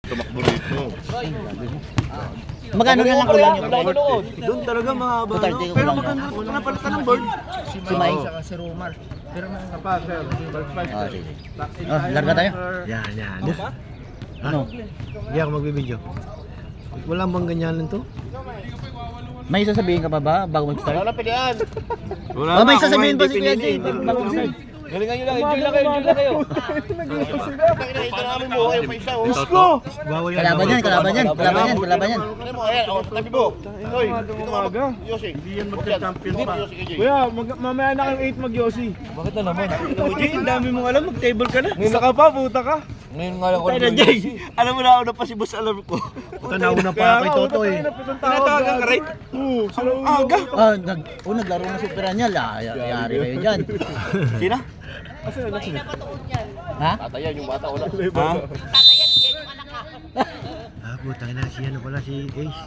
Tumakbo rito. Magkano na lang ulan yung board? Doon talaga mahaba. Pero maganda ito na palitan ng board. Si May. Si Romar. Pero na Pa, sir. Ah, sige. Oh, larga tayo. yan. Ano? Hindi ako magbibideo. Walang bang ganyanan to? May sasabihin ka pa ba bago mag-start? Wala na pilihan. May sasabihin ba si Kuya Jay bago mag-start? Galingan nyo lang, enjoy lang kayo. Nag-iisip sila. Nakita namin mo kayo pa isa. Gusto! Bawal yan. Kalaban yan. Ano mo, ayan, tabi mo. Hoy, umaga. Yosi. Hindi yan magka-champion pa. Kuya, mamaya na kayong 8 mag-Yossi. Bakit na naman? Jay, ang dami mong alam, mag-table ka na. Isa ka pa, puta ka. Ngayon nga lang ko Tayo na, Jay. Alam mo na ako na pa si boss alam ko. Puta, nauna pa kay Toto eh. Tinatawagan ka rin? Oo, aga. Naglaro na Super niya. Yari kayo dyan. Sina? May napatuon yan. Ha? Tatayan yung bata ulan. Ha? Tatayan yan yung anak ka. Putang na si ano pala si Ace.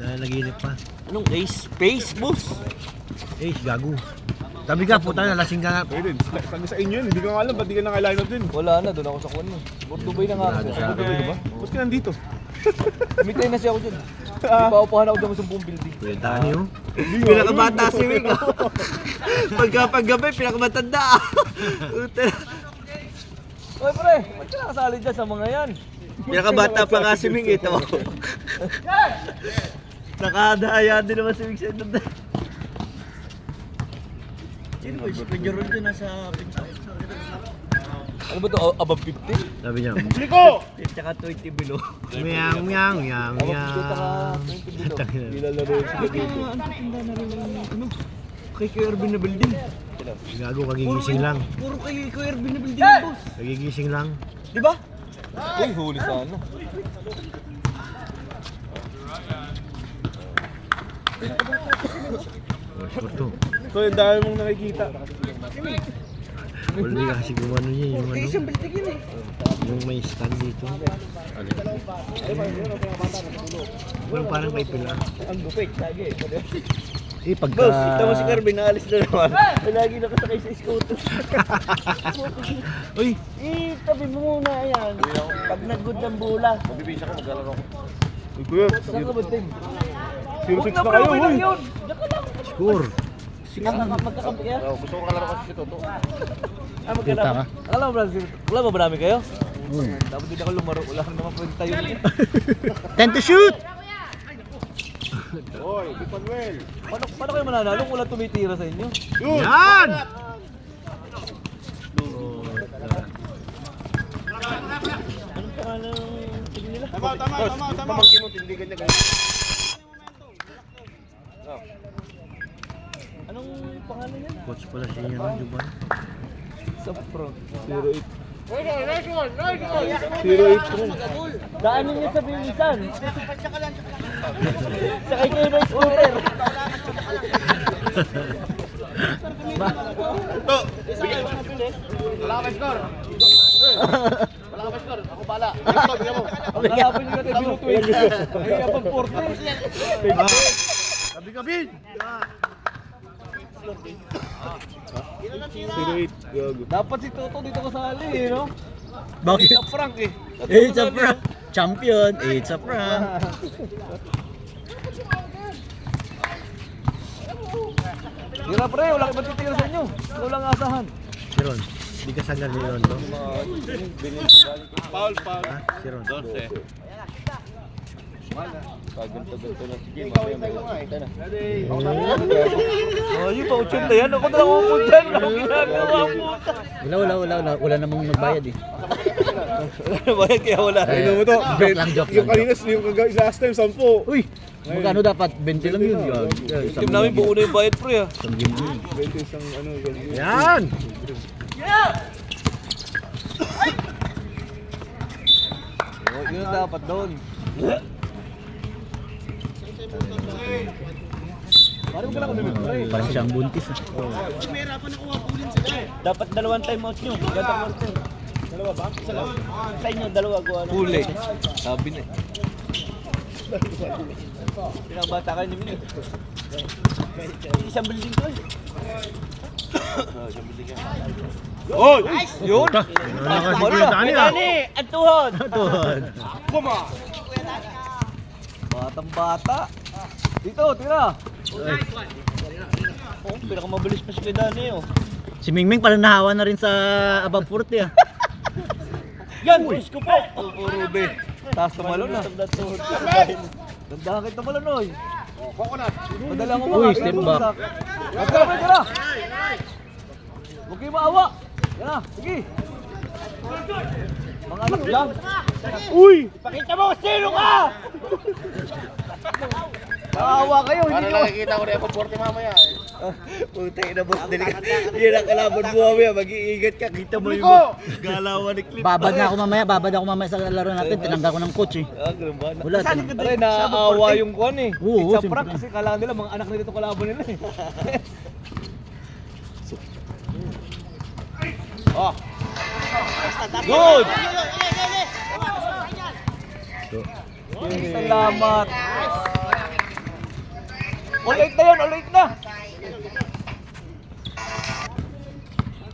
Dahil naginip pa. Anong Ace? Space, boss? Ace, gago. Tabi ka, puta na, lasing ka nga. Pwede, sabi sa inyo yun, hindi ko nga alam, ba't di ka naka-line up din? Wala na, doon ako sa kuwan. Dubai na nga ako. Sa Dubai, di ba? Ba't ka nandito? Mitay na siya ako dyan. Ipaupahan ako dyan sa buong building. Pwede niyo. Pinakabata si Wing. Paggabi, pinakamatanda. Oy pre, ba't ka nakasali dyan sa mga yan? Pinakabata pa nga si Wing ito. Nakadaya din naman si Wing sa ito. Sino ba? Si Pedro doon nasa Ano ba ito? Above 50? Sabi niya, Liko! tsaka 20 below. Miyang. Nilalaro yung sila dito. Kay Kuya Ervin na building. Gago, kagigising lang. Puro kay Kuya Ervin na building, boss. Kagigising lang. Di ba? Uy, huli sana. Sporto. So, yung dami mong nakikita. Wala kasi gumano niya yung ano. Yung may stand dito. Well, parang may pila. Ang gupit, lagi. Pagka... Boss, ito mo si Carvin, naalis na naman. Lagi nakasakay sa scooter. Uy! Tabi mo muna yan. Pag nag-good ng bola. Mabibisa ko, maglalaro ko. Uy, kuya, Saan ka ba, Tim? 0-6 na kayo, uy! Score! Magkakampi ka? Gusto ko kalaro kasi si Toto. Kita ka. Wala ba marami kayo? Dapat din ako lumaro. Wala kang naman pwede tayo. 10 to shoot! Hoy, Di Manuel! Paano kayo mananalo kung wala tumitira sa inyo? Yan! Anong pangalan ng sige nila? Tama! Pamangkin mo, tindigan niya ganyan. Anong pangalan niya? Coach pala siya yan ng Dubai. Sa pro. 0-8. 0-8 ko. Daanin niya sa bilisan. Sakay kayo ng scooter. To! Wala ka ba score? Wala ka ba score? Ako bala. Bigyan mo. Pagkakapin niyo natin binutwin. Kaya pang 40. Gabi-gabi! 0-8. Gago. Dapat si Toto dito kasali eh, no? Bakit? Sa Frank eh. It's a prank. Champion, it's a prank. Tira pre, wala ka ba titira sa inyo? Ikaw lang asahan. Si Ron. Di ka sagal ni Ron to. Foul. Ha? Si Ron. 12. Paganto-ganto na sige, mamaya may kita na. Oh, yung pauchon na yan. Ako na lang ako dyan. Ano ginagawa mo? Wala namang nagbayad eh. Wala na bayad kaya wala. Ano mo to? Joke Yung lang. kanina, yung last time, 10. Uy! Magkano dapat? 20 lang yun. Team namin buo na yung bayad pre ah. Isang game yun. 20 isang ano. Yan! Oh, yun ang dapat doon. Parang mo ka lang kami pre. Parang siyang buntis ah. Dapat dalawang time out nyo. Gata mo ito. Dalawa ba? Isa lang. Sa inyo, dalawa gawa na. Huli. Sabi na eh. Pinabata kayo ni Mino. Isang building ko eh. Oh! Yun! Nalakas si Kuya Dani ah. Dani, ang tuhod. Tuhod. Batang bata. Dito, tira. Oh, pinakamabilis pa si Kuya Dani oh. Si Mingming pala nahawa na rin sa above 40 ah. Yan, pulis ko po. Puro be. Taas na malon na. Tuhod ko. Dandahan kita malon, oy. Coconut. Madala mo Uy, step back. Tira. Huwag kayo maawa. Yan na, sige. Mga anak dyan. Uy! Pakita mo kung sino ka! Maawa kayo, Para hindi nyo. nakikita ko na yung 40 mamaya eh. Putay na boss, yan ang kalaban mo mamaya. Mag-iingat ka, kita mo yung galawan ni Clip. Babad ako mamaya sa laro natin. Tinanggal ko ng coach eh. Ganun ba? Wala, Aray, naaawa yung kuwan eh. Oo, Sa prank siyempre. kasi kala nila mga anak nila itong kalaban nila eh. Oh. Good! Salamat. All 8 na yun, all 8 na.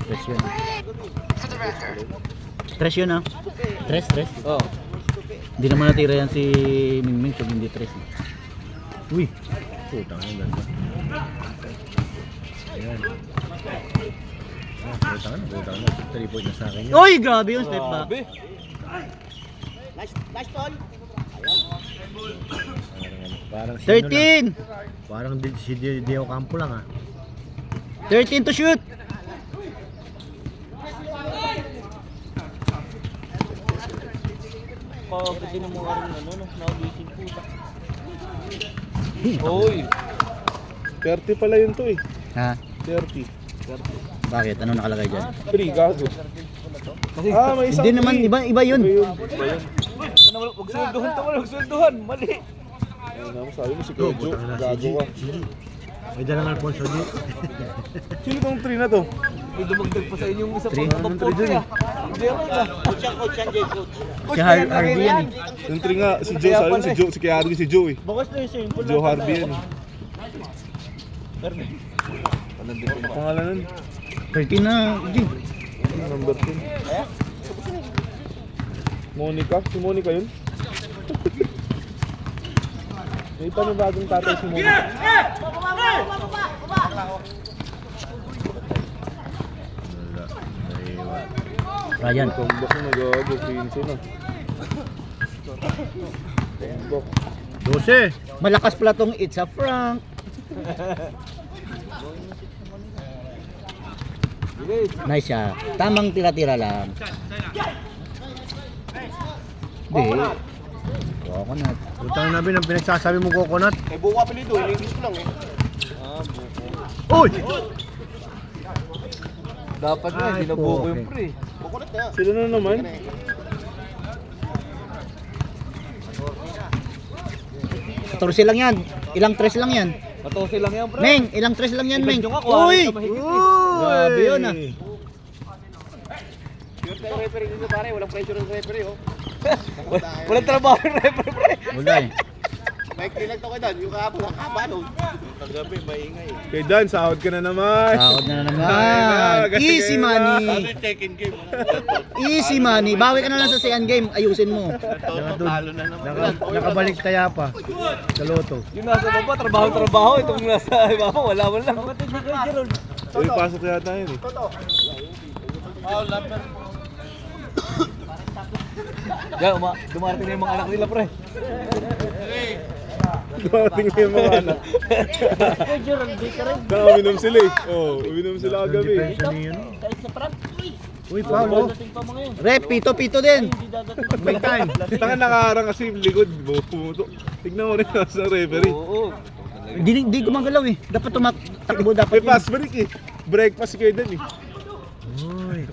Tres yun. Tres yun ah. Tres. Oh. Hindi naman natira yan si Mingming so hindi tres. Uy. Putang ina ganda. Ayan. Putang ina. 3 point na sa akin. Uy, grabe yung step back. Grabe. Nice tol. Parang 13. Parang si Dio Campo lang ah. 13 to shoot. Pagkati ng mga rin ano, nagising puta. Oy. 30 pala yun to eh. Ha? 30. Bakit? Ano nakalagay dyan? 3 gago. Kasi May isang Hindi naman, iba yun. huwag sweldohan to, huwag sweldohan. Mali. Sabi mo si Kuya Jo, gago ka. May dalang Alfonso G. Sino tong 3 na to? May dumagdag pa sa inyo yung isa Three. pang top 40 ah. Hindi ako ito. Coach yan, Coach. Si Harvey yan eh. Yung 3 nga, si Joe, sabi mo si Joe, si Kuya Harvey si Joe eh. Bakas na yung simple. Joe Harvey yan eh. Panandito Ang pangalan nun? 13 na. G. Number 10. Monica? Si Monica yun? May panibagong tatay si Monica. Ryan. Tombok na nag-ago, 15 na. Tombok. 12. Malakas pala tong It's a Frank. Nice siya. Tamang tira-tira lang. Hindi. Coconut. Utang na bin ang pinagsasabi mo coconut. Eh, buko apelido, in-English ko lang eh. Uy! Dapat na, Ay, binabuko okay. yung pre. Bukunat na. Sila na naman. Torsi lang yan. Ilang tres lang yan. Matose lang yan pre. Meng, ilang tres lang yan, Meng. Yung ako, Uy! mahigit eh. Grabe yun ah. Sure tayo referee dito pare, walang pressure ng referee oh. Walang trabaho yung referee pre. Wala eh. Mike nilag to kay Dan, yung kahapon ang haba no. Kagabi maingay. Kay Dan, sahod ka na naman. Sahod na naman. Easy money. Second game. Easy money. Bawi ka na lang sa second game. Ayusin mo. Talo na naman. Nakabalik taya pa. Sa loto. Yung nasa baba, trabaho. Itong nasa ibaba, wala man lang. Uy, pasok yata yun eh. Yan, dumarating na yung mga anak nila pre. Dumating na yung mga anak. Kuya Gerald, di ka rin. Uminom sila eh. Oo, uminom sila kagabi. Depensa niyo no? Kahit sa prank. Uy, Paulo. Dating pa mga yun. Rep, pito din. Hindi dadating. May time. Tanga nakaharang kasi yung likod. Pumuto. Tignan mo rin sa referee. Oo. Di gumagalaw eh. Dapat takbo dapat May pass break eh. Breakfast kayo dun eh. Uy,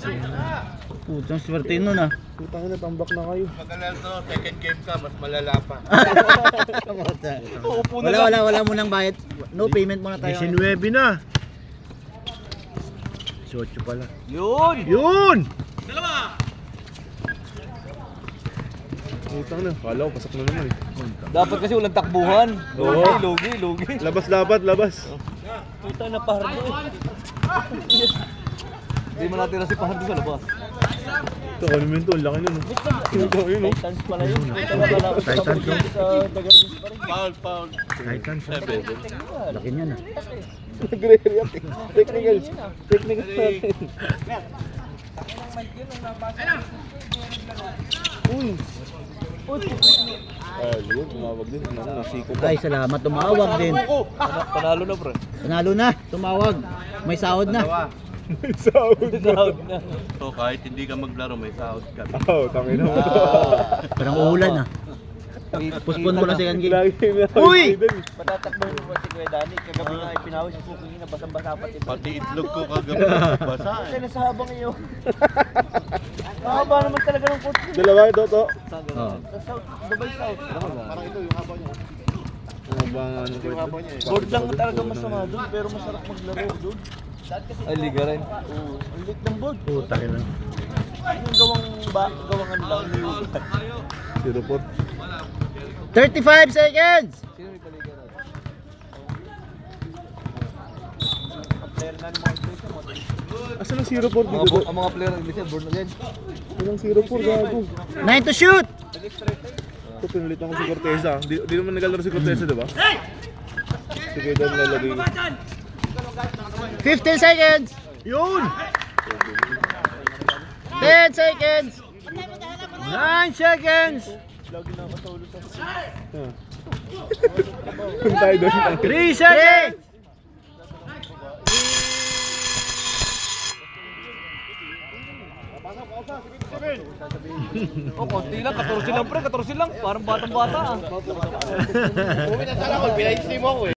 Putang swerte nun ah. Putang na, tambak na kayo. Second game ka, mas malala pa. Wala mo nang bayad. No payment muna tayo. 19 na. 18 pala. Yun! Yun! Utang na. Kala ko, pasok na naman eh. Dapat kasi walang takbuhan. Oo. Lugi. Labas dapat, labas. Puta na Pardo. Hindi mo natira si Pardo sa labas. Ito, ano mo yun to? Ang laki nun. Oh. Yun, oh. Titans pala yun. Titans Titans, sa Dagarmis pa rin. Foul. Titans. Laki niyan ah. Nagre-react eh. Technical. Technical natin. Uy! Ayun, tumawag din. Nasiko pa. Ay, salamat. Tumawag din. Panalo na, pre. Panalo na. Tumawag. May sahod na. Sound na. So kahit hindi ka maglaro, may sahod ka. Oh, tangin na. Parang uulan ah. Postpone ko na second game. Lagi na. Uy! Matatakbo mo si Kuya Dani. Kagabi nga ay pinawis si Puking na basang-basa pati. Pati itlog ko kagabi basa Kasi eh. nasa habang iyo. Mahaba naman talaga ng court. Dalawa ito, to. Oh. Sa South, Dubai South. Parang ito yung haba niya. Ano ba ang ano ko Yung ito? haba niya eh. Board lang talaga masama doon, pero masarap maglaro doon. Ay, liga rin. Oo, ang lit ng board. Puta ka na. Yung gawang ano lang, niyugat. Zero pot. 35 seconds! Sino may paliga rin? Player na ng mga player mo. Asan ang zero pot dito? Ang mga player ng Indonesia, born again. Walang zero pot, gago. 9 to shoot! Ito, pinulit ako si Corteza. Di naman nagalaro si Corteza, di ba? Sige, daw nilalagay. 15 seconds! Yun! 10 seconds! 9 seconds! Kung tayo doon. 3 seconds! Oh, konti lang, 14 lang pre, 14 lang. Parang batang-bata ah. Uwi na sana ako, pinahisi mo ako eh.